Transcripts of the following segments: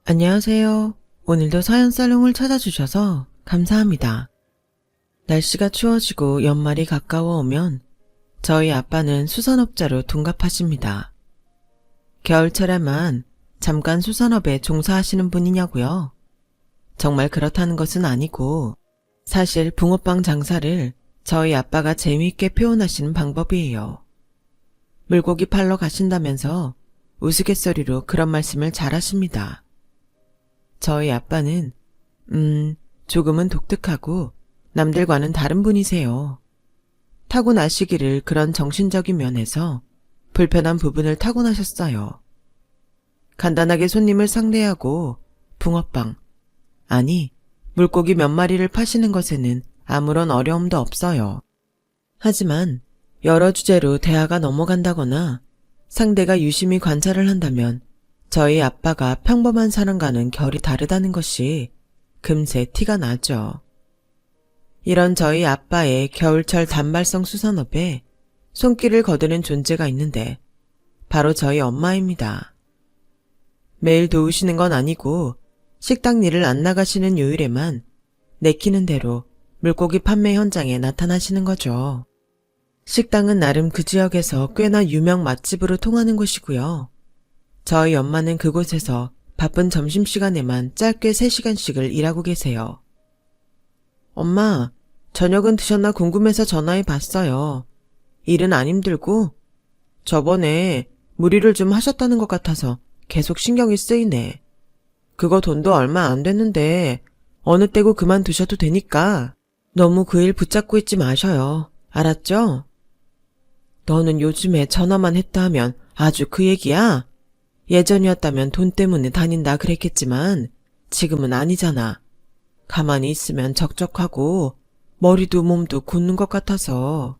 안녕하세요. 오늘도 사연살롱을 찾아주셔서 감사합니다. 날씨가 추워지고 연말이 가까워 오면 저희 아빠는 수산업자로 둔갑하십니다. 겨울철에만 잠깐 수산업에 종사하시는 분이냐고요? 정말 그렇다는 것은 아니고 사실 붕어빵 장사를 저희 아빠가 재미있게 표현하시는 방법이에요. 물고기 팔러 가신다면서 우스갯소리로 그런 말씀을 잘하십니다. 저희 아빠는 조금은 독특하고 남들과는 다른 분이세요. 타고나시기를 그런 정신적인 면에서 불편한 부분을 타고나셨어요. 간단하게 손님을 상대하고 붕어빵, 아니 물고기 몇 마리를 파시는 것에는 아무런 어려움도 없어요. 하지만 여러 주제로 대화가 넘어간다거나 상대가 유심히 관찰을 한다면 저희 아빠가 평범한 사람과는 결이 다르다는 것이 금세 티가 나죠. 이런 저희 아빠의 겨울철 단발성 수산업에 손길을 거두는 존재가 있는데 바로 저희 엄마입니다. 매일 도우시는 건 아니고 식당 일을 안 나가시는 요일에만 내키는 대로 물고기 판매 현장에 나타나시는 거죠. 식당은 나름 그 지역에서 꽤나 유명 맛집으로 통하는 곳이고요. 저희 엄마는 그곳에서 바쁜 점심시간에만 짧게 3시간씩을 일하고 계세요. 엄마, 저녁은 드셨나 궁금해서 전화해 봤어요. 일은 안 힘들고? 저번에 무리를 좀 하셨다는 것 같아서 계속 신경이 쓰이네. 그거 돈도 얼마 안 됐는데 어느 때고 그만두셔도 되니까 너무 그 일 붙잡고 있지 마셔요. 알았죠? 너는 요즘에 전화만 했다 하면 아주 그 얘기야? 예전이었다면 돈 때문에 다닌다 그랬겠지만 지금은 아니잖아. 가만히 있으면 적적하고 머리도 몸도 굳는 것 같아서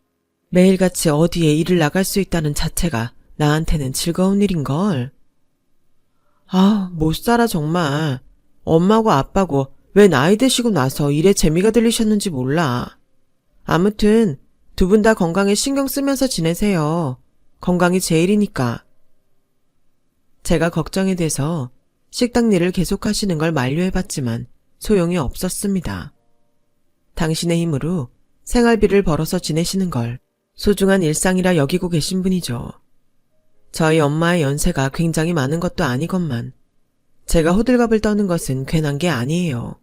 매일같이 어디에 일을 나갈 수 있다는 자체가 나한테는 즐거운 일인걸. 아, 못 살아 정말. 엄마고 아빠고 왜 나이 드시고 나서 일에 재미가 들리셨는지 몰라. 아무튼 두 분 다 건강에 신경 쓰면서 지내세요. 건강이 제일이니까. 제가 걱정이 돼서 식당 일을 계속하시는 걸 만류해봤지만 소용이 없었습니다. 당신의 힘으로 생활비를 벌어서 지내시는 걸 소중한 일상이라 여기고 계신 분이죠. 저희 엄마의 연세가 굉장히 많은 것도 아니건만 제가 호들갑을 떠는 것은 괜한 게 아니에요.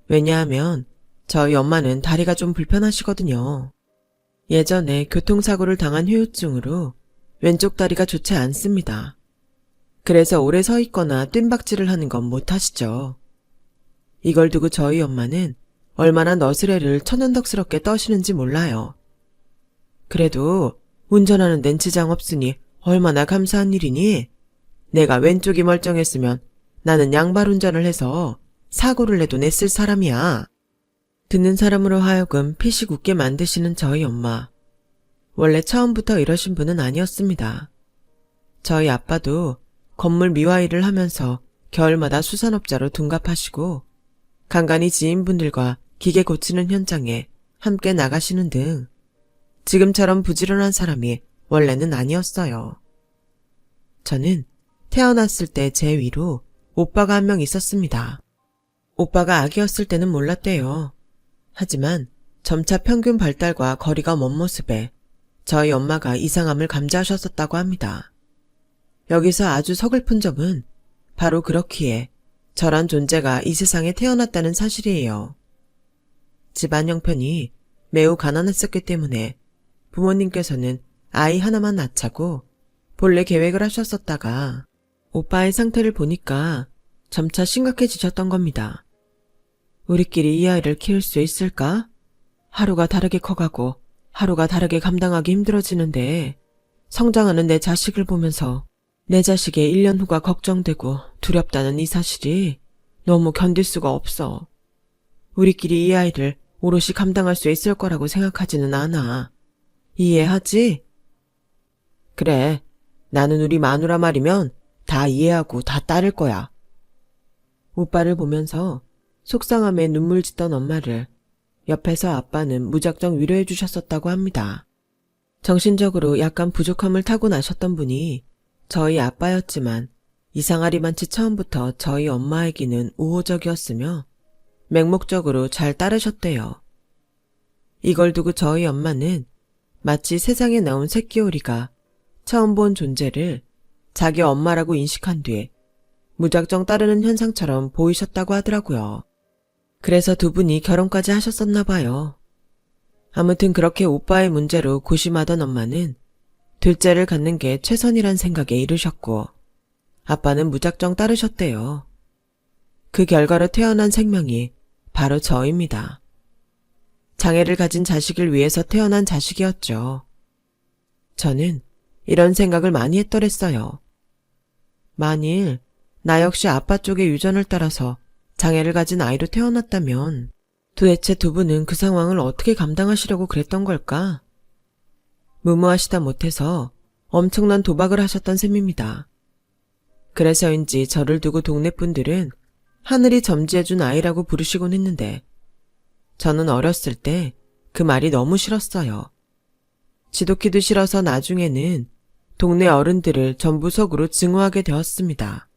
왜냐하면 저희 엄마는 다리가 좀 불편하시거든요. 예전에 교통사고를 당한 후유증으로 왼쪽 다리가 좋지 않습니다. 그래서 오래 서 있거나 뜀박질을 하는 건 못하시죠. 이걸 두고 저희 엄마는 얼마나 너스레를 천연덕스럽게 떠시는지 몰라요. 그래도 운전하는 데는 지장 없으니 얼마나 감사한 일이니? 내가 왼쪽이 멀쩡했으면 나는 양발 운전을 해서 사고를 내도 냈을 사람이야. 듣는 사람으로 하여금 피식 웃게 만드시는 저희 엄마. 원래 처음부터 이러신 분은 아니었습니다. 저희 아빠도 건물 미화 일을 하면서 겨울마다 수산업자로 둔갑하시고 간간히 지인분들과 기계 고치는 현장에 함께 나가시는 등 지금처럼 부지런한 사람이 원래는 아니었어요. 저는 태어났을 때 제 위로 오빠가 한 명 있었습니다. 오빠가 아기였을 때는 몰랐대요. 하지만 점차 평균 발달과 거리가 먼 모습에 저희 엄마가 이상함을 감지하셨었다고 합니다. 여기서 아주 서글픈 점은 바로 그렇기에 저란 존재가 이 세상에 태어났다는 사실이에요. 집안 형편이 매우 가난했었기 때문에 부모님께서는 아이 하나만 낳자고 본래 계획을 하셨었다가 오빠의 상태를 보니까 점차 심각해지셨던 겁니다. 우리끼리 이 아이를 키울 수 있을까? 하루가 다르게 커가고 하루가 다르게 감당하기 힘들어지는데 성장하는 내 자식을 보면서 내 자식의 1년 후가 걱정되고 두렵다는 이 사실이 너무 견딜 수가 없어. 우리끼리 이 아이를 오롯이 감당할 수 있을 거라고 생각하지는 않아. 이해하지? 그래, 나는 우리 마누라 말이면 다 이해하고 다 따를 거야. 오빠를 보면서 속상함에 눈물 짓던 엄마를 옆에서 아빠는 무작정 위로해 주셨었다고 합니다. 정신적으로 약간 부족함을 타고나셨던 분이 저희 아빠였지만 이상하리만치 처음부터 저희 엄마에게는 우호적이었으며 맹목적으로 잘 따르셨대요. 이걸 두고 저희 엄마는 마치 세상에 나온 새끼오리가 처음 본 존재를 자기 엄마라고 인식한 뒤에 무작정 따르는 현상처럼 보이셨다고 하더라고요. 그래서 두 분이 결혼까지 하셨었나 봐요. 아무튼 그렇게 오빠의 문제로 고심하던 엄마는 둘째를 갖는 게 최선이란 생각에 이르셨고 아빠는 무작정 따르셨대요. 그 결과로 태어난 생명이 바로 저입니다. 장애를 가진 자식을 위해서 태어난 자식이었죠. 저는 이런 생각을 많이 했더랬어요. 만일 나 역시 아빠 쪽의 유전을 따라서 장애를 가진 아이로 태어났다면 도대체 두 분은 그 상황을 어떻게 감당하시려고 그랬던 걸까? 무모하시다 못해서 엄청난 도박을 하셨던 셈입니다. 그래서인지 저를 두고 동네 분들은 하늘이 점지해준 아이라고 부르시곤 했는데 저는 어렸을 때 그 말이 너무 싫었어요. 지독히도 싫어서 나중에는 동네 어른들을 전부 속으로 증오하게 되었습니다.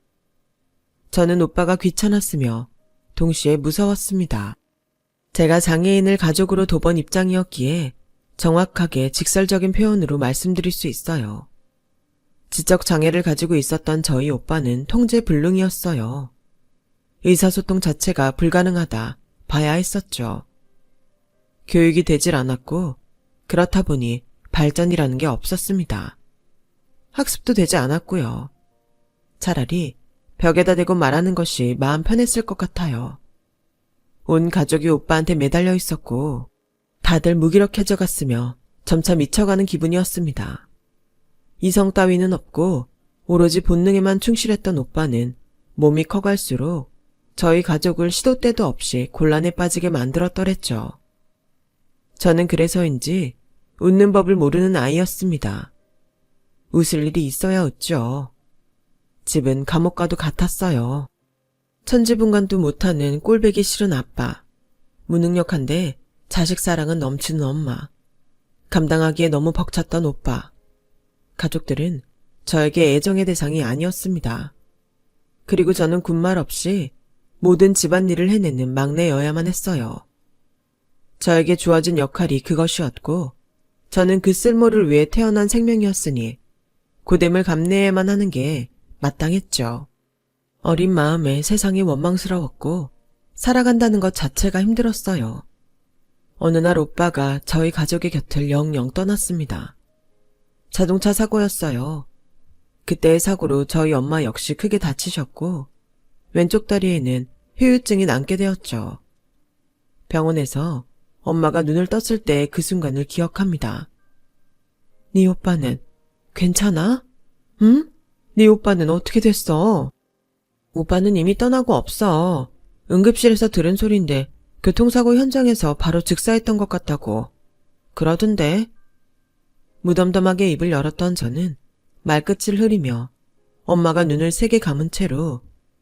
저는 오빠가 귀찮았으며 동시에 무서웠습니다. 제가 장애인을 가족으로 도본 입장이었기에 정확하게 직설적인 표현으로 말씀드릴 수 있어요. 지적 장애를 가지고 있었던 저희 오빠는 통제불능이었어요. 의사소통 자체가 불가능하다 봐야 했었죠. 교육이 되질 않았고 그렇다 보니 발전이라는 게 없었습니다. 학습도 되지 않았고요. 차라리 벽에다 대고 말하는 것이 마음 편했을 것 같아요. 온 가족이 오빠한테 매달려 있었고 다들 무기력해져 갔으며 점차 미쳐가는 기분이었습니다. 이성 따위는 없고 오로지 본능에만 충실했던 오빠는 몸이 커갈수록 저희 가족을 시도 때도 없이 곤란에 빠지게 만들었더랬죠. 저는 그래서인지 웃는 법을 모르는 아이였습니다. 웃을 일이 있어야 웃죠. 집은 감옥과도 같았어요. 천지분간도 못하는 꼴배기 싫은 아빠, 무능력한데 자식 사랑은 넘치는 엄마, 감당하기에 너무 벅찼던 오빠. 가족들은 저에게 애정의 대상이 아니었습니다. 그리고 저는 군말 없이 모든 집안일을 해내는 막내여야만 했어요. 저에게 주어진 역할이 그것이었고 저는 그 쓸모를 위해 태어난 생명이었으니 고됨을 감내해야만 하는 게 마땅했죠. 어린 마음에 세상이 원망스러웠고 살아간다는 것 자체가 힘들었어요. 어느 날 오빠가 저희 가족의 곁을 영영 떠났습니다. 자동차 사고였어요. 그때의 사고로 저희 엄마 역시 크게 다치셨고 왼쪽 다리에는 후유증이 남게 되었죠. 병원에서 엄마가 눈을 떴을 때 그 순간을 기억합니다. 네 오빠는 괜찮아? 응? 네 오빠는 어떻게 됐어? 오빠는 이미 떠나고 없어. 응급실에서 들은 소린데 교통사고 현장에서 바로 즉사했던 것 같다고. 그러던데. 무덤덤하게 입을 열었던 저는 말끝을 흐리며 엄마가 눈을 세게 감은 채로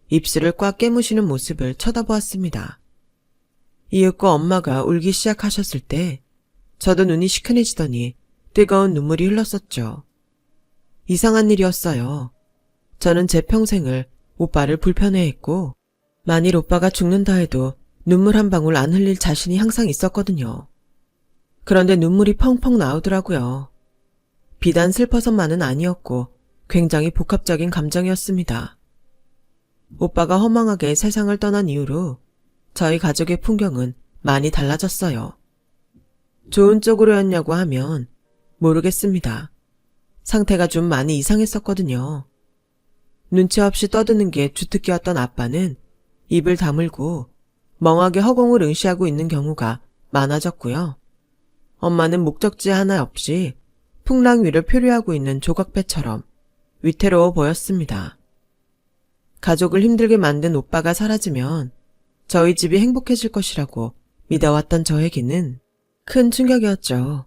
입술을 꽉 깨무시는 모습을 쳐다보았습니다. 이윽고 엄마가 울기 시작하셨을 때 저도 눈이 시큰해지더니 뜨거운 눈물이 흘렀었죠. 이상한 일이었어요. 저는 제 평생을 오빠를 불편해했고 만일 오빠가 죽는다 해도 눈물 한 방울 안 흘릴 자신이 항상 있었거든요. 그런데 눈물이 펑펑 나오더라고요. 비단 슬퍼서만은 아니었고 굉장히 복합적인 감정이었습니다. 오빠가 허망하게 세상을 떠난 이후로 저희 가족의 풍경은 많이 달라졌어요. 좋은 쪽으로였냐고 하면 모르겠습니다. 상태가 좀 많이 이상했었거든요. 눈치 없이 떠드는 게 주특기였던 아빠는 입을 다물고 멍하게 허공을 응시하고 있는 경우가 많아졌고요. 엄마는 목적지 하나 없이 풍랑 위를 표류하고 있는 조각배처럼 위태로워 보였습니다. 가족을 힘들게 만든 오빠가 사라지면 저희 집이 행복해질 것이라고 믿어왔던 저에게는 큰 충격이었죠.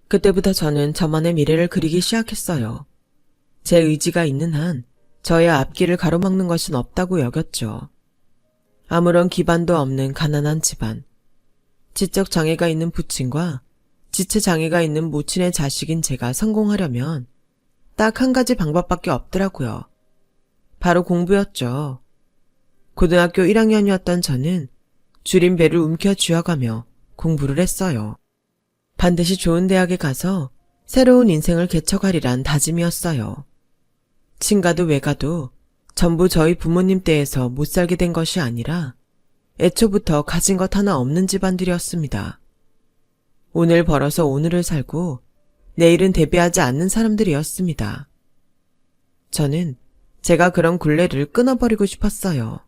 그때부터 저는 저만의 미래를 그리기 시작했어요. 제 의지가 있는 한 저의 앞길을 가로막는 것은 없다고 여겼죠. 아무런 기반도 없는 가난한 집안, 지적 장애가 있는 부친과 지체 장애가 있는 모친의 자식인 제가 성공하려면 딱 한 가지 방법밖에 없더라고요. 바로 공부였죠. 고등학교 1학년이었던 저는 줄임배를 움켜쥐어가며 공부를 했어요. 반드시 좋은 대학에 가서 새로운 인생을 개척하리란 다짐이었어요. 친가도 외가도 전부 저희 부모님 댁에서 못 살게 된 것이 아니라 애초부터 가진 것 하나 없는 집안들이었습니다. 오늘 벌어서 오늘을 살고 내일은 대비하지 않는 사람들이었습니다. 저는 제가 그런 굴레를 끊어버리고 싶었어요.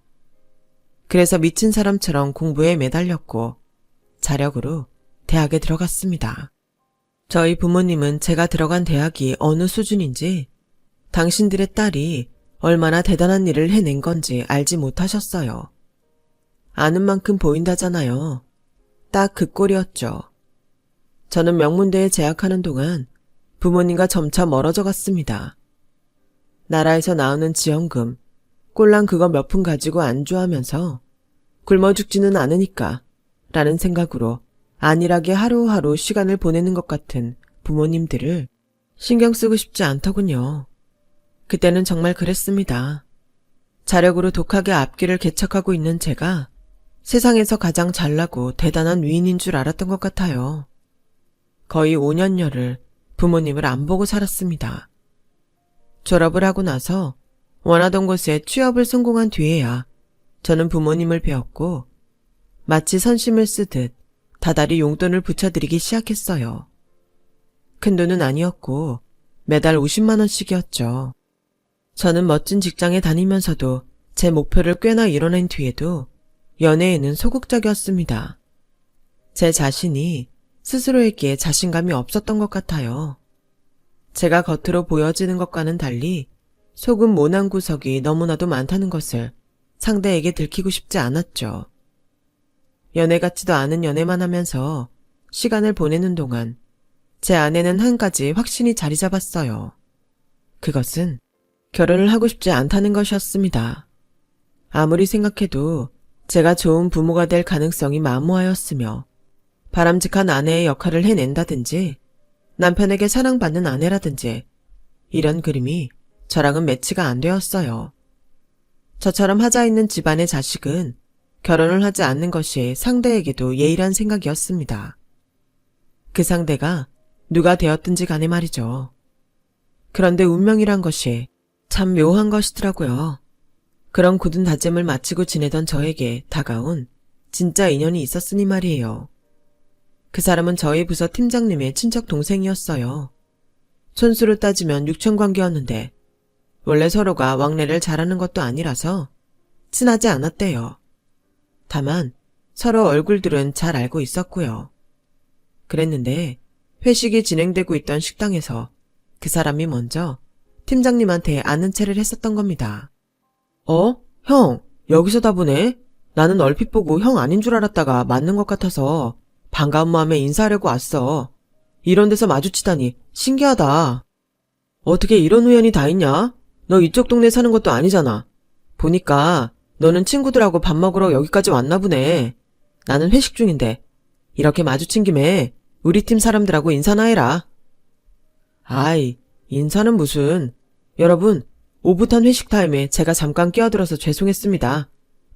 그래서 미친 사람처럼 공부에 매달렸고 자력으로 대학에 들어갔습니다. 저희 부모님은 제가 들어간 대학이 어느 수준인지 당신들의 딸이 얼마나 대단한 일을 해낸 건지 알지 못하셨어요. 아는 만큼 보인다잖아요. 딱 그 꼴이었죠. 저는 명문대에 재학하는 동안 부모님과 점차 멀어져 갔습니다. 나라에서 나오는 지원금, 꼴랑 그거 몇 푼 가지고 안주하면서 굶어 죽지는 않으니까 라는 생각으로 안일하게 하루하루 시간을 보내는 것 같은 부모님들을 신경 쓰고 싶지 않더군요. 그때는 정말 그랬습니다. 자력으로 독하게 앞길을 개척하고 있는 제가 세상에서 가장 잘나고 대단한 위인인 줄 알았던 것 같아요. 거의 5년여를 부모님을 안 보고 살았습니다. 졸업을 하고 나서 원하던 곳에 취업을 성공한 뒤에야 저는 부모님을 배웠고 마치 선심을 쓰듯 다달이 용돈을 붙여드리기 시작했어요. 큰 돈은 아니었고 매달 50만 원씩이었죠. 저는 멋진 직장에 다니면서도 제 목표를 꽤나 이뤄낸 뒤에도 연애에는 소극적이었습니다. 제 자신이 스스로에게 자신감이 없었던 것 같아요. 제가 겉으로 보여지는 것과는 달리 속은 모난 구석이 너무나도 많다는 것을 상대에게 들키고 싶지 않았죠. 연애 같지도 않은 연애만 하면서 시간을 보내는 동안 제 안에는 한 가지 확신이 자리 잡았어요. 그것은 결혼을 하고 싶지 않다는 것이었습니다. 아무리 생각해도 제가 좋은 부모가 될 가능성이 만무하였으며 바람직한 아내의 역할을 해낸다든지 남편에게 사랑받는 아내라든지 이런 그림이 저랑은 매치가 안 되었어요. 저처럼 하자 있는 집안의 자식은 결혼을 하지 않는 것이 상대에게도 예의란 생각이었습니다. 그 상대가 누가 되었든지 간에 말이죠. 그런데 운명이란 것이 참 묘한 것이더라고요. 그런 굳은 다짐을 마치고 지내던 저에게 다가온 진짜 인연이 있었으니 말이에요. 그 사람은 저희 부서 팀장님의 친척 동생이었어요. 손수로 따지면 육천관계였는데 원래 서로가 왕래를 잘하는 것도 아니라서 친하지 않았대요. 다만 서로 얼굴들은 잘 알고 있었고요. 그랬는데 회식이 진행되고 있던 식당에서 그 사람이 먼저 팀장님한테 아는 체를 했었던 겁니다. 형, 여기서다 보네? 나는 얼핏 보고 형 아닌 줄 알았다가 맞는 것 같아서 반가운 마음에 인사하려고 왔어. 이런 데서 마주치다니 신기하다. 어떻게 이런 우연이 다 있냐? 너 이쪽 동네 사는 것도 아니잖아. 보니까 너는 친구들하고 밥 먹으러 여기까지 왔나 보네. 나는 회식 중인데 이렇게 마주친 김에 우리 팀 사람들하고 인사나 해라. 아이, 인사는 무슨. 여러분, 오붓한 회식 타임에 제가 잠깐 끼어들어서 죄송했습니다.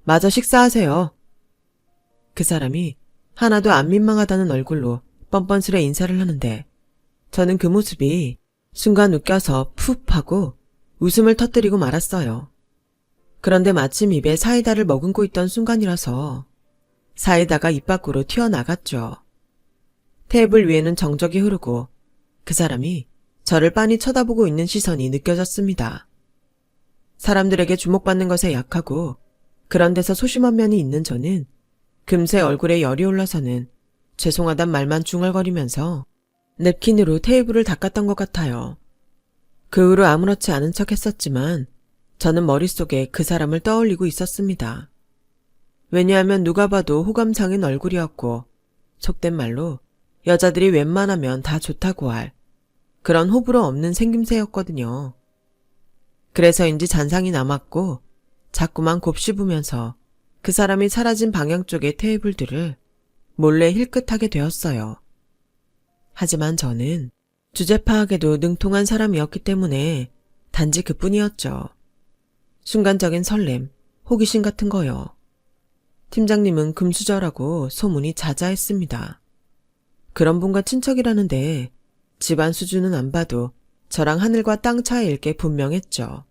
마저 식사하세요. 그 사람이 하나도 안 민망하다는 얼굴로 뻔뻔스레 인사를 하는데 저는 그 모습이 순간 웃겨서 푹 하고 웃음을 터뜨리고 말았어요. 그런데 마침 입에 사이다를 머금고 있던 순간이라서 사이다가 입 밖으로 튀어나갔죠. 테이블 위에는 정적이 흐르고 그 사람이 저를 빤히 쳐다보고 있는 시선이 느껴졌습니다. 사람들에게 주목받는 것에 약하고 그런 데서 소심한 면이 있는 저는 금세 얼굴에 열이 올라서는 죄송하단 말만 중얼거리면서 냅킨으로 테이블을 닦았던 것 같아요. 그 후로 아무렇지 않은 척 했었지만 저는 머릿속에 그 사람을 떠올리고 있었습니다. 왜냐하면 누가 봐도 호감상인 얼굴이었고 속된 말로 여자들이 웬만하면 다 좋다고 할 그런 호불호 없는 생김새였거든요. 그래서인지 잔상이 남았고 자꾸만 곱씹으면서 그 사람이 사라진 방향 쪽의 테이블들을 몰래 힐끗하게 되었어요. 하지만 저는 주제 파악에도 능통한 사람이었기 때문에 단지 그뿐이었죠. 순간적인 설렘, 호기심 같은 거요. 팀장님은 금수저라고 소문이 자자했습니다. 그런 분과 친척이라는데 집안 수준은 안 봐도 저랑 하늘과 땅 차이일 게 분명했죠.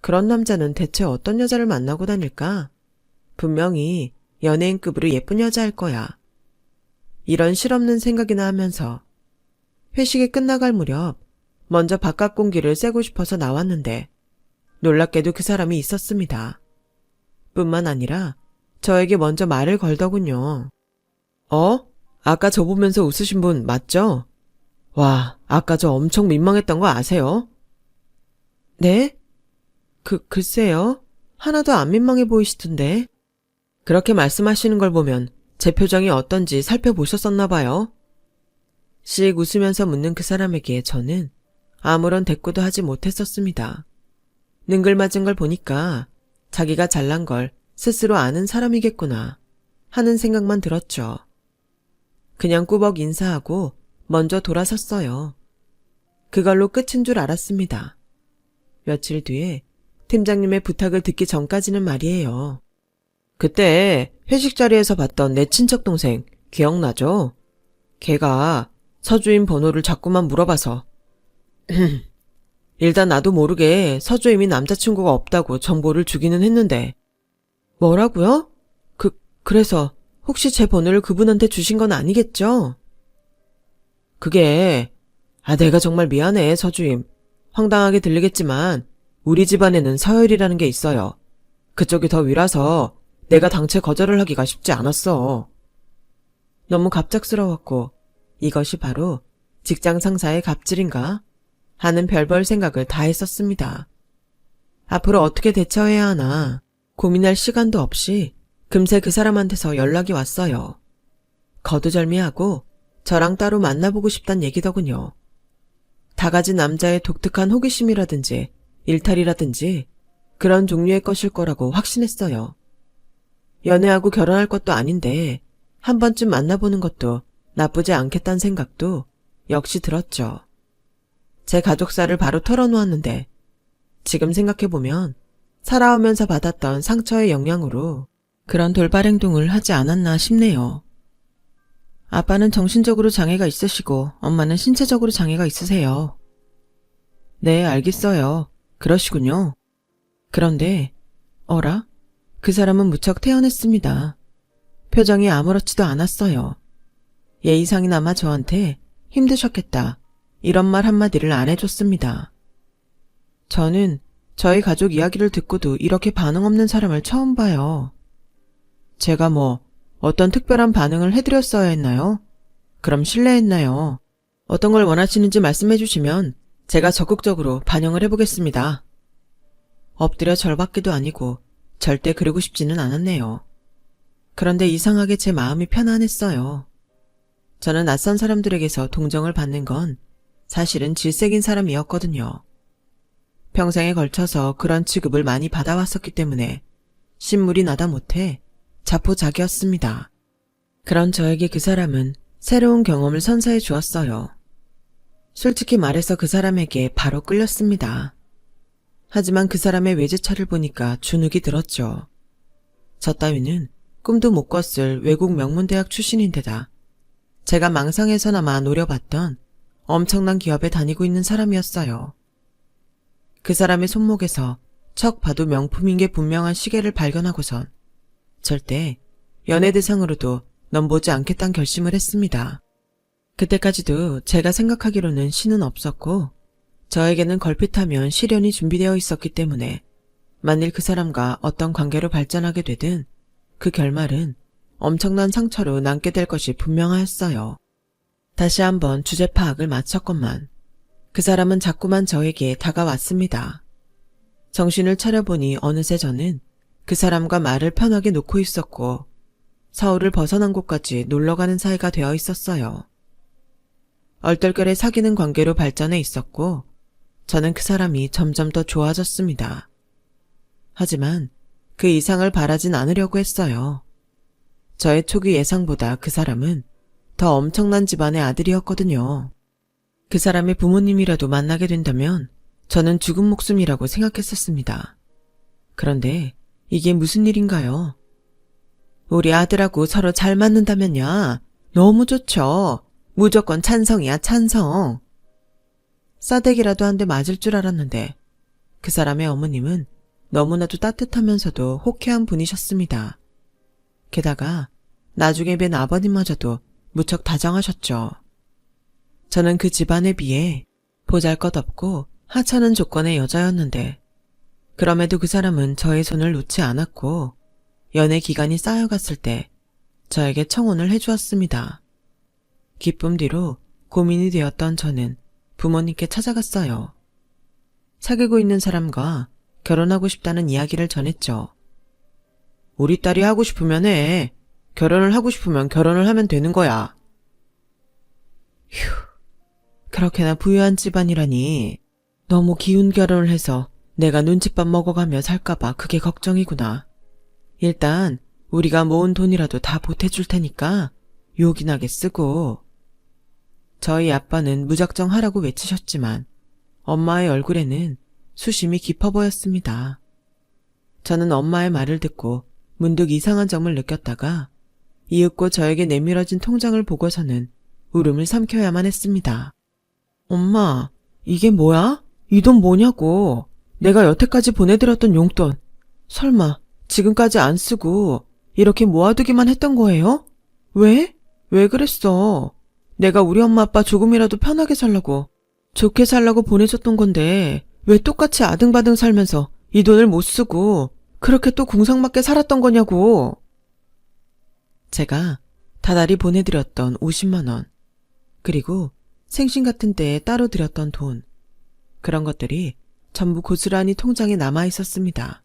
그런 남자는 대체 어떤 여자를 만나고 다닐까? 분명히 연예인급으로 예쁜 여자일 거야. 이런 실없는 생각이나 하면서 회식이 끝나갈 무렵 먼저 바깥 공기를 쐬고 싶어서 나왔는데 놀랍게도 그 사람이 있었습니다. 뿐만 아니라 저에게 먼저 말을 걸더군요. 아까 저 보면서 웃으신 분 맞죠? 와, 아까 저 엄청 민망했던 거 아세요? 네? 글쎄요. 하나도 안 민망해 보이시던데. 그렇게 말씀하시는 걸 보면 제 표정이 어떤지 살펴보셨었나 봐요. 씩 웃으면서 묻는 그 사람에게 저는 아무런 대꾸도 하지 못했었습니다. 능글맞은 걸 보니까 자기가 잘난 걸 스스로 아는 사람이겠구나 하는 생각만 들었죠. 그냥 꾸벅 인사하고 먼저 돌아섰어요. 그걸로 끝인 줄 알았습니다. 며칠 뒤에 팀장님의 부탁을 듣기 전까지는 말이에요. 그때 회식 자리에서 봤던 내 친척 동생 기억나죠? 걔가 서주임 번호를 자꾸만 물어봐서 일단 나도 모르게 서주임이 남자친구가 없다고 정보를 주기는 했는데 뭐라고요? 그래서 혹시 제 번호를 그분한테 주신 건 아니겠죠? 그게 내가 정말 미안해 서주임. 황당하게 들리겠지만 우리 집안에는 서열이라는 게 있어요. 그쪽이 더 위라서 내가 당최 거절을 하기가 쉽지 않았어. 너무 갑작스러웠고 이것이 바로 직장 상사의 갑질인가 하는 별별 생각을 다 했었습니다. 앞으로 어떻게 대처해야 하나 고민할 시간도 없이 금세 그 사람한테서 연락이 왔어요. 거두절미하고 저랑 따로 만나보고 싶단 얘기더군요. 다 가진 남자의 독특한 호기심이라든지 일탈이라든지 그런 종류의 것일 거라고 확신했어요. 연애하고 결혼할 것도 아닌데 한 번쯤 만나보는 것도 나쁘지 않겠다는 생각도 역시 들었죠. 제 가족사를 바로 털어놓았는데 지금 생각해보면 살아오면서 받았던 상처의 영향으로 그런 돌발 행동을 하지 않았나 싶네요. 아빠는 정신적으로 장애가 있으시고 엄마는 신체적으로 장애가 있으세요. 네, 알겠어요. 그러시군요. 그런데 어라? 그 사람은 무척 태연했습니다. 표정이 아무렇지도 않았어요. 예의상이나마 저한테 힘드셨겠다 이런 말 한마디를 안 해줬습니다. 저는 저희 가족 이야기를 듣고도 이렇게 반응 없는 사람을 처음 봐요. 제가 어떤 특별한 반응을 해드렸어야 했나요? 그럼 실례했나요? 어떤 걸 원하시는지 말씀해 주시면 제가 적극적으로 반영을 해보겠습니다. 엎드려 절받기도 아니고 절대 그러고 싶지는 않았네요. 그런데 이상하게 제 마음이 편안했어요. 저는 낯선 사람들에게서 동정을 받는 건 사실은 질색인 사람이었거든요. 평생에 걸쳐서 그런 취급을 많이 받아왔었기 때문에 신물이 나다 못해 자포자기였습니다. 그런 저에게 그 사람은 새로운 경험을 선사해 주었어요. 솔직히 말해서 그 사람에게 바로 끌렸습니다. 하지만 그 사람의 외제차를 보니까 주눅이 들었죠. 저 따위는 꿈도 못 꿨을 외국 명문대학 출신인데다 제가 망상에서나마 노려봤던 엄청난 기업에 다니고 있는 사람이었어요. 그 사람의 손목에서 척 봐도 명품인 게 분명한 시계를 발견하고선 절대 연애 대상으로도 넘보지 않겠다는 결심을 했습니다. 그때까지도 제가 생각하기로는 신은 없었고 저에게는 걸핏하면 시련이 준비되어 있었기 때문에 만일 그 사람과 어떤 관계로 발전하게 되든 그 결말은 엄청난 상처로 남게 될 것이 분명하였어요. 다시 한번 주제 파악을 마쳤건만 그 사람은 자꾸만 저에게 다가왔습니다. 정신을 차려보니 어느새 저는 그 사람과 말을 편하게 놓고 있었고 서울을 벗어난 곳까지 놀러가는 사이가 되어 있었어요. 얼떨결에 사귀는 관계로 발전해 있었고 저는 그 사람이 점점 더 좋아졌습니다. 하지만 그 이상을 바라진 않으려고 했어요. 저의 초기 예상보다 그 사람은 더 엄청난 집안의 아들이었거든요. 그 사람의 부모님이라도 만나게 된다면 저는 죽은 목숨이라고 생각했었습니다. 그런데 이게 무슨 일인가요? 우리 아들하고 서로 잘 맞는다면야 너무 좋죠. 무조건 찬성이야, 찬성. 싸대기라도 한 대 맞을 줄 알았는데 그 사람의 어머님은 너무나도 따뜻하면서도 호쾌한 분이셨습니다. 게다가 나중에 뵌 아버님마저도 무척 다정하셨죠. 저는 그 집안에 비해 보잘것없고 하찮은 조건의 여자였는데 그럼에도 그 사람은 저의 손을 놓지 않았고 연애 기간이 쌓여갔을 때 저에게 청혼을 해주었습니다. 기쁨 뒤로 고민이 되었던 저는 부모님께 찾아갔어요. 사귀고 있는 사람과 결혼하고 싶다는 이야기를 전했죠. 우리 딸이 하고 싶으면 해. 결혼을 하고 싶으면 결혼을 하면 되는 거야. 휴, 그렇게나 부유한 집안이라니. 너무 기운 결혼을 해서 내가 눈칫밥 먹어가며 살까봐 그게 걱정이구나. 일단 우리가 모은 돈이라도 다 보태줄 테니까 요긴하게 쓰고. 저희 아빠는 무작정 하라고 외치셨지만 엄마의 얼굴에는 수심이 깊어 보였습니다. 저는 엄마의 말을 듣고 문득 이상한 점을 느꼈다가 이윽고 저에게 내밀어진 통장을 보고서는 울음을 삼켜야만 했습니다. 엄마, 이게 뭐야? 이 돈 뭐냐고. 내가 여태까지 보내드렸던 용돈. 설마 지금까지 안 쓰고 이렇게 모아두기만 했던 거예요? 왜? 왜 그랬어? 내가 우리 엄마 아빠 조금이라도 편하게 살라고, 좋게 살라고 보내줬던 건데 왜 똑같이 아등바등 살면서 이 돈을 못 쓰고 그렇게 또 궁상맞게 살았던 거냐고. 제가 다달이 보내드렸던 50만 원, 그리고 생신 같은 때에 따로 드렸던 돈, 그런 것들이 전부 고스란히 통장에 남아 있었습니다.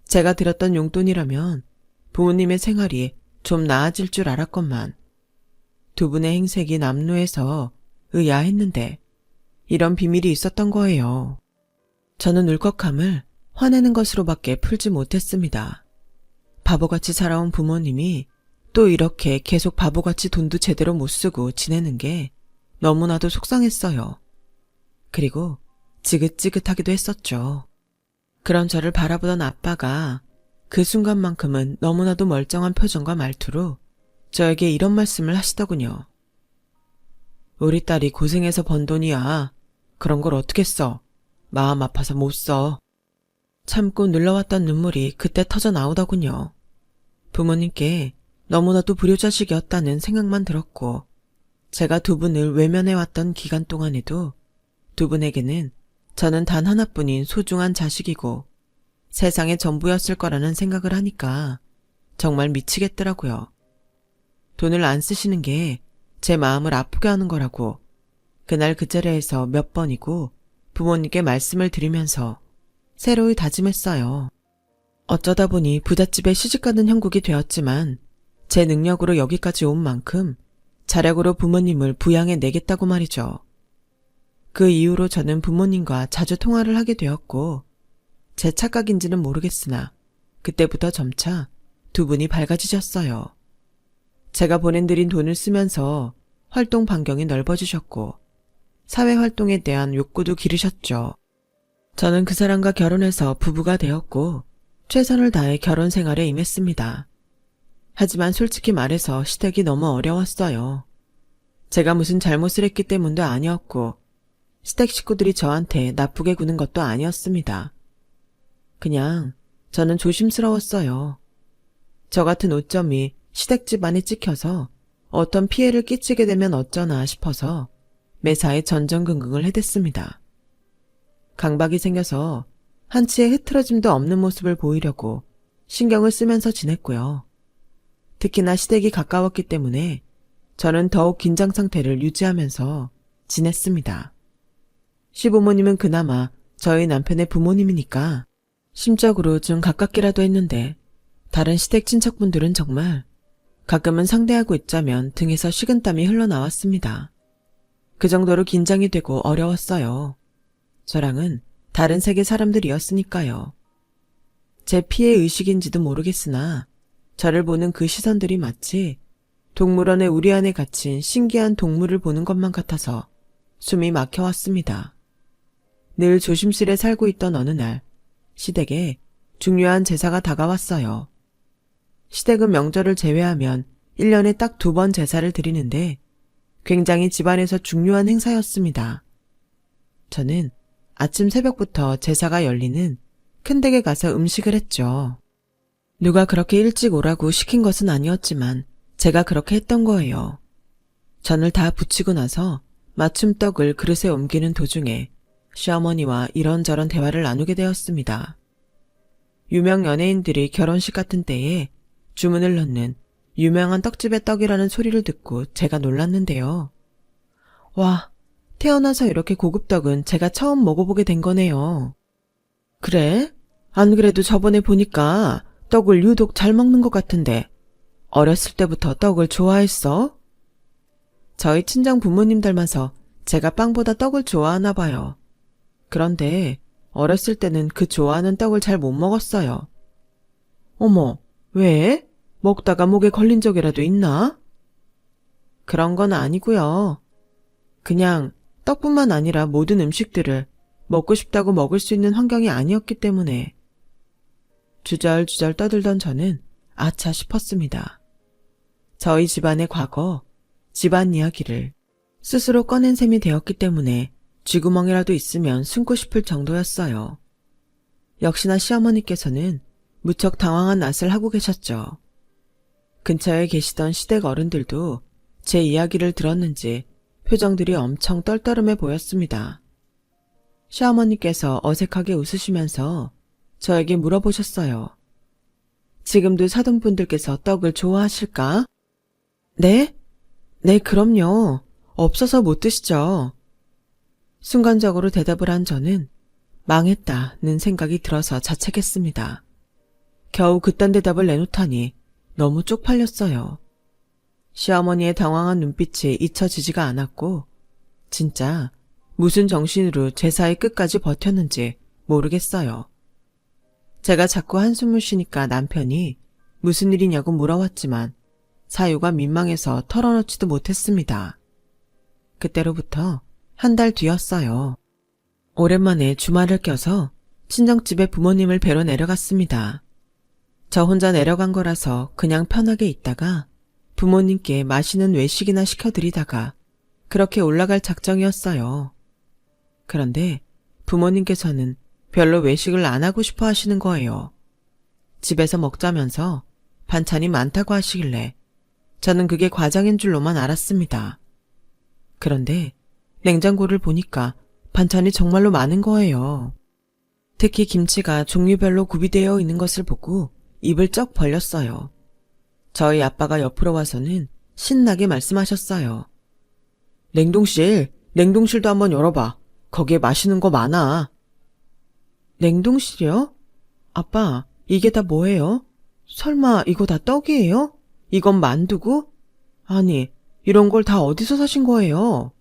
제가 드렸던 용돈이라면 부모님의 생활이 좀 나아질 줄 알았건만 두 분의 행색이 남루해서 의아했는데 이런 비밀이 있었던 거예요. 저는 울컥함을 화내는 것으로밖에 풀지 못했습니다. 바보같이 살아온 부모님이 또 이렇게 계속 바보같이 돈도 제대로 못 쓰고 지내는 게 너무나도 속상했어요. 그리고 지긋지긋하기도 했었죠. 그런 저를 바라보던 아빠가 그 순간만큼은 너무나도 멀쩡한 표정과 말투로 저에게 이런 말씀을 하시더군요. 우리 딸이 고생해서 번 돈이야. 그런 걸 어떻게 써? 마음 아파서 못 써. 참고 눌러왔던 눈물이 그때 터져 나오더군요. 부모님께 너무나도 불효자식이었다는 생각만 들었고 제가 두 분을 외면해왔던 기간 동안에도 두 분에게는 저는 단 하나뿐인 소중한 자식이고 세상의 전부였을 거라는 생각을 하니까 정말 미치겠더라고요. 돈을 안 쓰시는 게 제 마음을 아프게 하는 거라고 그날 그 자리에서 몇 번이고 부모님께 말씀을 드리면서 새로이 다짐했어요. 어쩌다 보니 부잣집에 시집가는 형국이 되었지만 제 능력으로 여기까지 온 만큼 자력으로 부모님을 부양해 내겠다고 말이죠. 그 이후로 저는 부모님과 자주 통화를 하게 되었고 제 착각인지는 모르겠으나 그때부터 점차 두 분이 밝아지셨어요. 제가 보낸드린 돈을 쓰면서 활동 반경이 넓어지셨고 사회활동에 대한 욕구도 기르셨죠. 저는 그 사람과 결혼해서 부부가 되었고 최선을 다해 결혼 생활에 임했습니다. 하지만 솔직히 말해서 시댁이 너무 어려웠어요. 제가 무슨 잘못을 했기 때문도 아니었고 시댁 식구들이 저한테 나쁘게 구는 것도 아니었습니다. 그냥 저는 조심스러웠어요. 저 같은 오점이 시댁 집안에 찍혀서 어떤 피해를 끼치게 되면 어쩌나 싶어서 매사에 전전긍긍을 해댔습니다. 강박이 생겨서 한치의 흐트러짐도 없는 모습을 보이려고 신경을 쓰면서 지냈고요. 특히나 시댁이 가까웠기 때문에 저는 더욱 긴장 상태를 유지하면서 지냈습니다. 시부모님은 그나마 저희 남편의 부모님이니까 심적으로 좀 가깝기라도 했는데 다른 시댁 친척분들은 정말 가끔은 상대하고 있자면 등에서 식은땀이 흘러나왔습니다. 그 정도로 긴장이 되고 어려웠어요. 저랑은 다른 세계 사람들이었으니까요. 제 피해 의식인지도 모르겠으나 저를 보는 그 시선들이 마치 동물원에 우리 안에 갇힌 신기한 동물을 보는 것만 같아서 숨이 막혀왔습니다. 늘 조심스레 살고 있던 어느 날 시댁에 중요한 제사가 다가왔어요. 시댁은 명절을 제외하면 1년에 딱 2번 제사를 드리는데 굉장히 집안에서 중요한 행사였습니다. 저는 아침 새벽부터 제사가 열리는 큰 댁에 가서 음식을 했죠. 누가 그렇게 일찍 오라고 시킨 것은 아니었지만 제가 그렇게 했던 거예요. 전을 다 부치고 나서 맞춤 떡을 그릇에 옮기는 도중에 시어머니와 이런저런 대화를 나누게 되었습니다. 유명 연예인들이 결혼식 같은 때에 주문을 넣는 유명한 떡집의 떡이라는 소리를 듣고 제가 놀랐는데요. 와, 태어나서 이렇게 고급 떡은 제가 처음 먹어보게 된 거네요. 그래? 안 그래도 저번에 보니까 떡을 유독 잘 먹는 것 같은데 어렸을 때부터 떡을 좋아했어? 저희 친정 부모님 닮아서 제가 빵보다 떡을 좋아하나 봐요. 그런데 어렸을 때는 그 좋아하는 떡을 잘 못 먹었어요. 어머, 왜? 먹다가 목에 걸린 적이라도 있나? 그런 건 아니고요. 그냥 떡뿐만 아니라 모든 음식들을 먹고 싶다고 먹을 수 있는 환경이 아니었기 때문에. 주절주절 떠들던 저는 아차 싶었습니다. 저희 집안의 과거, 집안 이야기를 스스로 꺼낸 셈이 되었기 때문에 쥐구멍이라도 있으면 숨고 싶을 정도였어요. 역시나 시어머니께서는 무척 당황한 낯을 하고 계셨죠. 근처에 계시던 시댁 어른들도 제 이야기를 들었는지 표정들이 엄청 떨떠름해 보였습니다. 시어머니께서 어색하게 웃으시면서 저에게 물어보셨어요. 지금도 사돈분들께서 떡을 좋아하실까? 네? 네, 그럼요. 없어서 못 드시죠. 순간적으로 대답을 한 저는 망했다는 생각이 들어서 자책했습니다. 겨우 그딴 대답을 내놓다니 너무 쪽팔렸어요. 시어머니의 당황한 눈빛이 잊혀지지가 않았고 진짜 무슨 정신으로 제사의 끝까지 버텼는지 모르겠어요. 제가 자꾸 한숨을 쉬니까 남편이 무슨 일이냐고 물어왔지만 사유가 민망해서 털어놓지도 못했습니다. 그때로부터 한 달 뒤였어요. 오랜만에 주말을 껴서 친정집에 부모님을 뵈러 내려갔습니다. 저 혼자 내려간 거라서 그냥 편하게 있다가 부모님께 맛있는 외식이나 시켜드리다가 그렇게 올라갈 작정이었어요. 그런데 부모님께서는 별로 외식을 안 하고 싶어 하시는 거예요. 집에서 먹자면서 반찬이 많다고 하시길래 저는 그게 과장인 줄로만 알았습니다. 그런데 냉장고를 보니까 반찬이 정말로 많은 거예요. 특히 김치가 종류별로 구비되어 있는 것을 보고 입을 쩍 벌렸어요. 저희 아빠가 옆으로 와서는 신나게 말씀하셨어요. 냉동실도 한번 열어봐. 거기에 맛있는 거 많아. 냉동실이요? 아빠, 이게 다 뭐예요? 설마 이거 다 떡이에요? 이건 만두고? 아니, 이런 걸 다 어디서 사신 거예요?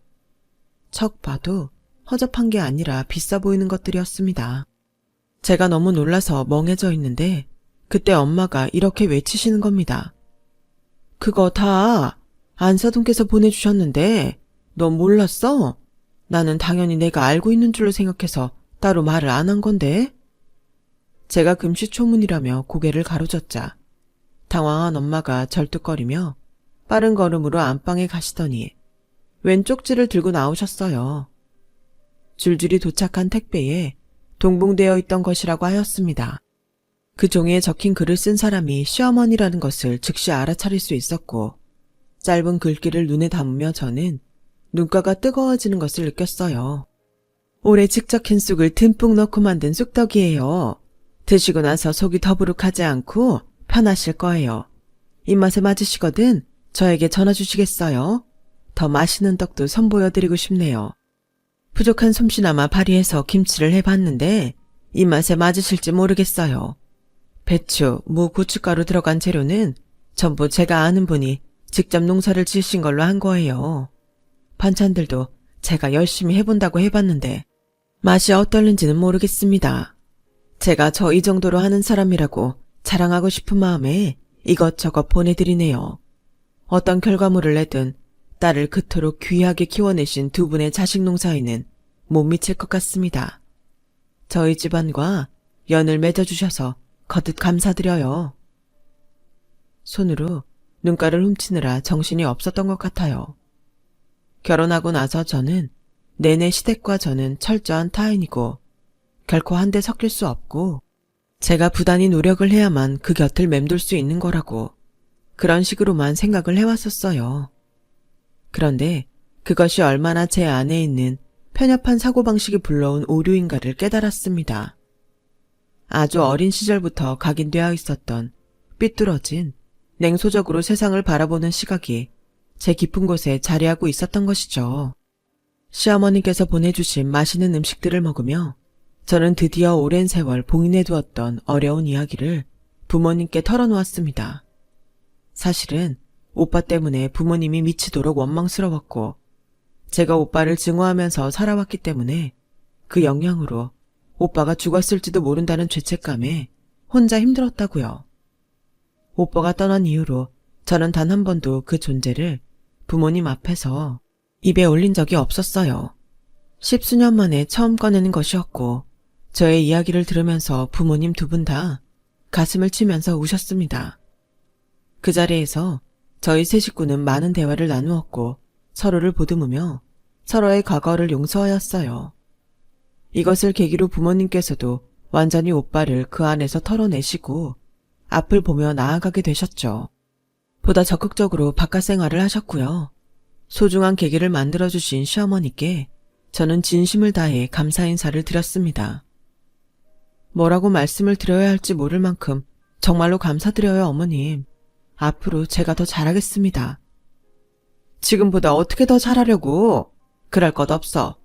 척 봐도 허접한 게 아니라 비싸 보이는 것들이었습니다. 제가 너무 놀라서 멍해져 있는데 그때 엄마가 이렇게 외치시는 겁니다. 그거 다 안사돈께서 보내주셨는데 너 몰랐어? 나는 당연히 내가 알고 있는 줄로 생각해서 따로 말을 안 한 건데. 제가 금시초문이라며 고개를 가로젓자 당황한 엄마가 절뚝거리며 빠른 걸음으로 안방에 가시더니 왼 쪽지를 들고 나오셨어요. 줄줄이 도착한 택배에 동봉되어 있던 것이라고 하였습니다. 그 종이에 적힌 글을 쓴 사람이 시어머니라는 것을 즉시 알아차릴 수 있었고 짧은 글귀를 눈에 담으며 저는 눈가가 뜨거워지는 것을 느꼈어요. 올해 직접 캔 쑥을 듬뿍 넣고 만든 쑥떡이에요. 드시고 나서 속이 더부룩하지 않고 편하실 거예요. 입맛에 맞으시거든 저에게 전화 주시겠어요? 더 맛있는 떡도 선보여드리고 싶네요. 부족한 솜씨나마 발휘해서 김치를 해봤는데 입맛에 맞으실지 모르겠어요. 배추, 무, 고춧가루 들어간 재료는 전부 제가 아는 분이 직접 농사를 지으신 걸로 한 거예요. 반찬들도 제가 열심히 해본다고 해봤는데 맛이 어떨는지는 모르겠습니다. 제가 저 이 정도로 하는 사람이라고 자랑하고 싶은 마음에 이것저것 보내드리네요. 어떤 결과물을 내든 딸을 그토록 귀하게 키워내신 두 분의 자식 농사에는 못 미칠 것 같습니다. 저희 집안과 연을 맺어주셔서 거듭 감사드려요. 손으로 눈가를 훔치느라 정신이 없었던 것 같아요. 결혼하고 나서 저는 내내 시댁과 저는 철저한 타인이고 결코 한데 섞일 수 없고 제가 부단히 노력을 해야만 그 곁을 맴돌 수 있는 거라고 그런 식으로만 생각을 해왔었어요. 그런데 그것이 얼마나 제 안에 있는 편협한 사고방식이 불러온 오류인가를 깨달았습니다. 아주 어린 시절부터 각인되어 있었던 삐뚤어진 냉소적으로 세상을 바라보는 시각이 제 깊은 곳에 자리하고 있었던 것이죠. 시어머니께서 보내주신 맛있는 음식들을 먹으며 저는 드디어 오랜 세월 봉인해두었던 어려운 이야기를 부모님께 털어놓았습니다. 사실은 오빠 때문에 부모님이 미치도록 원망스러웠고 제가 오빠를 증오하면서 살아왔기 때문에 그 영향으로 오빠가 죽었을지도 모른다는 죄책감에 혼자 힘들었다고요. 오빠가 떠난 이후로 저는 단 한 번도 그 존재를 부모님 앞에서 입에 올린 적이 없었어요. 10수년 만에 처음 꺼내는 것이었고 저의 이야기를 들으면서 부모님 두 분 다 가슴을 치면서 우셨습니다. 그 자리에서 저희 세 식구는 많은 대화를 나누었고 서로를 보듬으며 서로의 과거를 용서하였어요. 이것을 계기로 부모님께서도 완전히 오빠를 그 안에서 털어내시고 앞을 보며 나아가게 되셨죠. 보다 적극적으로 바깥 생활을 하셨고요. 소중한 계기를 만들어주신 시어머니께 저는 진심을 다해 감사 인사를 드렸습니다. 뭐라고 말씀을 드려야 할지 모를 만큼 정말로 감사드려요, 어머님. 앞으로 제가 더 잘하겠습니다. 지금보다 어떻게 더 잘하려고? 그럴 것 없어.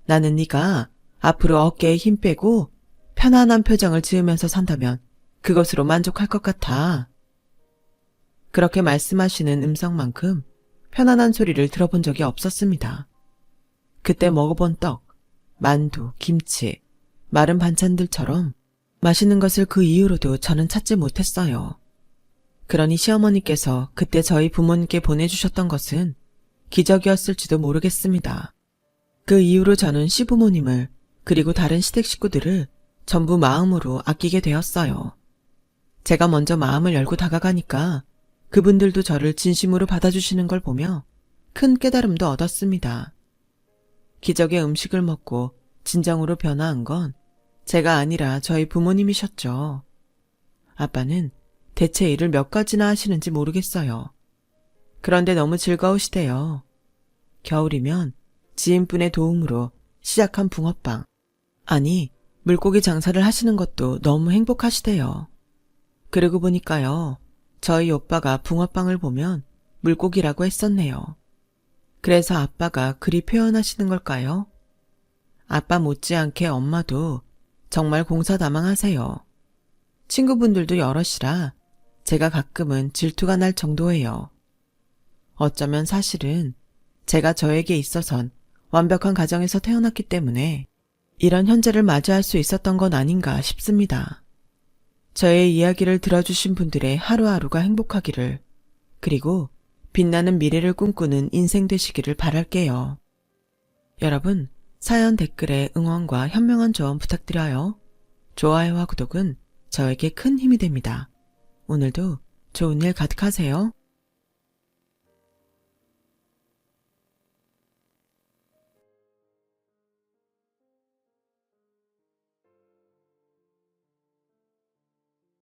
나는 네가 앞으로 어깨에 힘 빼고 편안한 표정을 지으면서 산다면 그것으로 만족할 것 같아. 그렇게 말씀하시는 음성만큼 편안한 소리를 들어본 적이 없었습니다. 그때 먹어본 떡, 만두, 김치, 마른 반찬들처럼 맛있는 것을 그 이후로도 저는 찾지 못했어요. 그러니 시어머니께서 그때 저희 부모님께 보내주셨던 것은 기적이었을지도 모르겠습니다. 그 이후로 저는 시부모님을 그리고 다른 시댁 식구들을 전부 마음으로 아끼게 되었어요. 제가 먼저 마음을 열고 다가가니까 그분들도 저를 진심으로 받아주시는 걸 보며 큰 깨달음도 얻었습니다. 기적의 음식을 먹고 진정으로 변화한 건 제가 아니라 저희 부모님이셨죠. 아빠는 대체 일을 몇 가지나 하시는지 모르겠어요. 그런데 너무 즐거우시대요. 겨울이면 지인분의 도움으로 시작한 붕어빵, 아니 물고기 장사를 하시는 것도 너무 행복하시대요. 그러고 보니까요. 저희 오빠가 붕어빵을 보면 물고기라고 했었네요. 그래서 아빠가 그리 표현하시는 걸까요? 아빠 못지않게 엄마도 정말 공사다망하세요. 친구분들도 여럿이라 제가 가끔은 질투가 날 정도예요. 어쩌면 사실은 제가 저에게 있어선 완벽한 가정에서 태어났기 때문에 이런 현재를 맞이할 수 있었던 건 아닌가 싶습니다. 저의 이야기를 들어주신 분들의 하루하루가 행복하기를, 그리고 빛나는 미래를 꿈꾸는 인생 되시기를 바랄게요. 여러분, 사연 댓글에 응원과 현명한 조언 부탁드려요. 좋아요와 구독은 저에게 큰 힘이 됩니다. 오늘도 좋은 일 가득하세요.